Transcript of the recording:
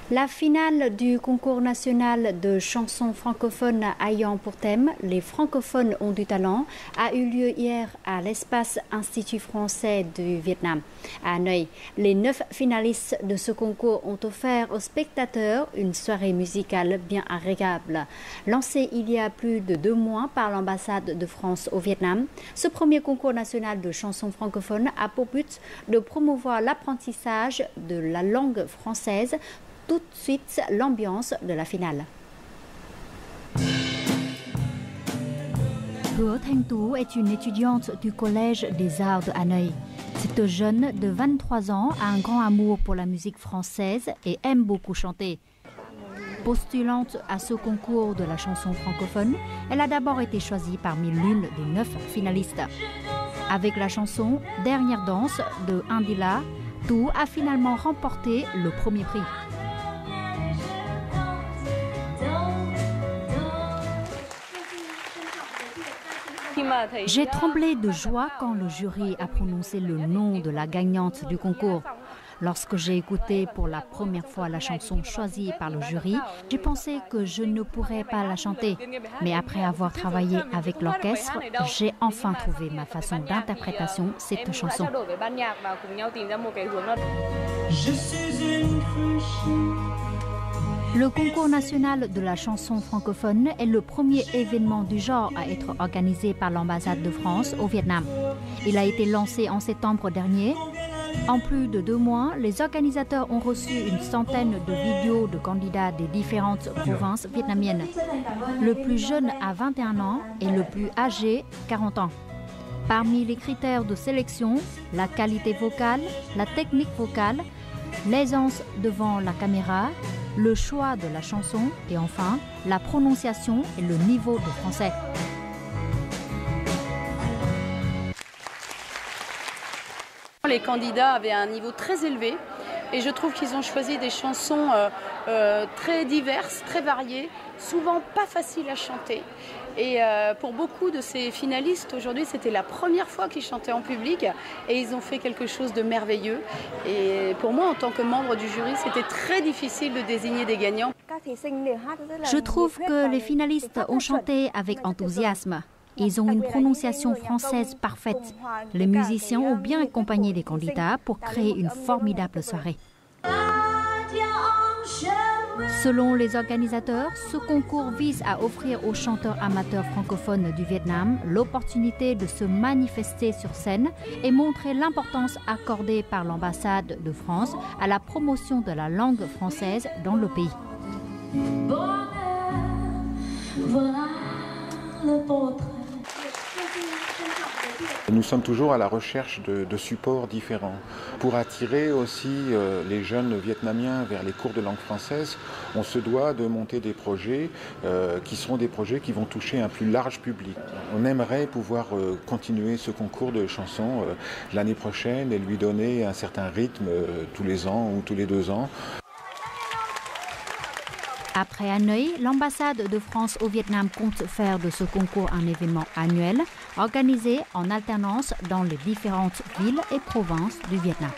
La finale du concours national de chansons francophones ayant pour thème « Les francophones ont du talent » a eu lieu hier à l'espace Institut français du Vietnam. À Hanoï, les 9 finalistes de ce concours ont offert aux spectateurs une soirée musicale bien agréable. Lancé il y a plus de 2 mois par l'ambassade de France au Vietnam, ce premier concours national de chansons francophones a pour but de promouvoir l'apprentissage de la langue française. Tout de suite, l'ambiance de la finale. Hứa Thanh Tú est une étudiante du Collège des Arts de Hanoï. Cette jeune de 23 ans a un grand amour pour la musique française et aime beaucoup chanter. Postulante à ce concours de la chanson francophone, elle a d'abord été choisie parmi l'une des 9 finalistes. Avec la chanson « Dernière danse » de Indila, Tú a finalement remporté le premier prix. J'ai tremblé de joie quand le jury a prononcé le nom de la gagnante du concours. Lorsque j'ai écouté pour la première fois la chanson choisie par le jury, j'ai pensé que je ne pourrais pas la chanter. Mais après avoir travaillé avec l'orchestre, j'ai enfin trouvé ma façon d'interprétation cette chanson. Je suis une Le concours national de la chanson francophone est le premier événement du genre à être organisé par l'ambassade de France au Vietnam. Il a été lancé en septembre dernier. En plus de 2 mois, les organisateurs ont reçu une centaine de vidéos de candidats des différentes provinces vietnamiennes. Le plus jeune a 21 ans et le plus âgé 40 ans. Parmi les critères de sélection, la qualité vocale, la technique vocale, l'aisance devant la caméra, le choix de la chanson et enfin la prononciation et le niveau de français. Les candidats avaient un niveau très élevé et je trouve qu'ils ont choisi des chansons très diverses, très variées, souvent pas faciles à chanter. Et pour beaucoup de ces finalistes, aujourd'hui, c'était la première fois qu'ils chantaient en public et ils ont fait quelque chose de merveilleux. Et pour moi, en tant que membre du jury, c'était très difficile de désigner des gagnants. Je trouve que les finalistes ont chanté avec enthousiasme. Ils ont une prononciation française parfaite. Les musiciens ont bien accompagné les candidats pour créer une formidable soirée. Selon les organisateurs, ce concours vise à offrir aux chanteurs amateurs francophones du Vietnam l'opportunité de se manifester sur scène et montrer l'importance accordée par l'ambassade de France à la promotion de la langue française dans le pays. Nous sommes toujours à la recherche de supports différents. Pour attirer aussi les jeunes vietnamiens vers les cours de langue française, on se doit de monter des projets qui seront des projets qui vont toucher un plus large public. On aimerait pouvoir continuer ce concours de chansons l'année prochaine et lui donner un certain rythme tous les ans ou tous les 2 ans. Après Hanoï, l'ambassade de France au Vietnam compte faire de ce concours un événement annuel, organisé en alternance dans les différentes villes et provinces du Vietnam.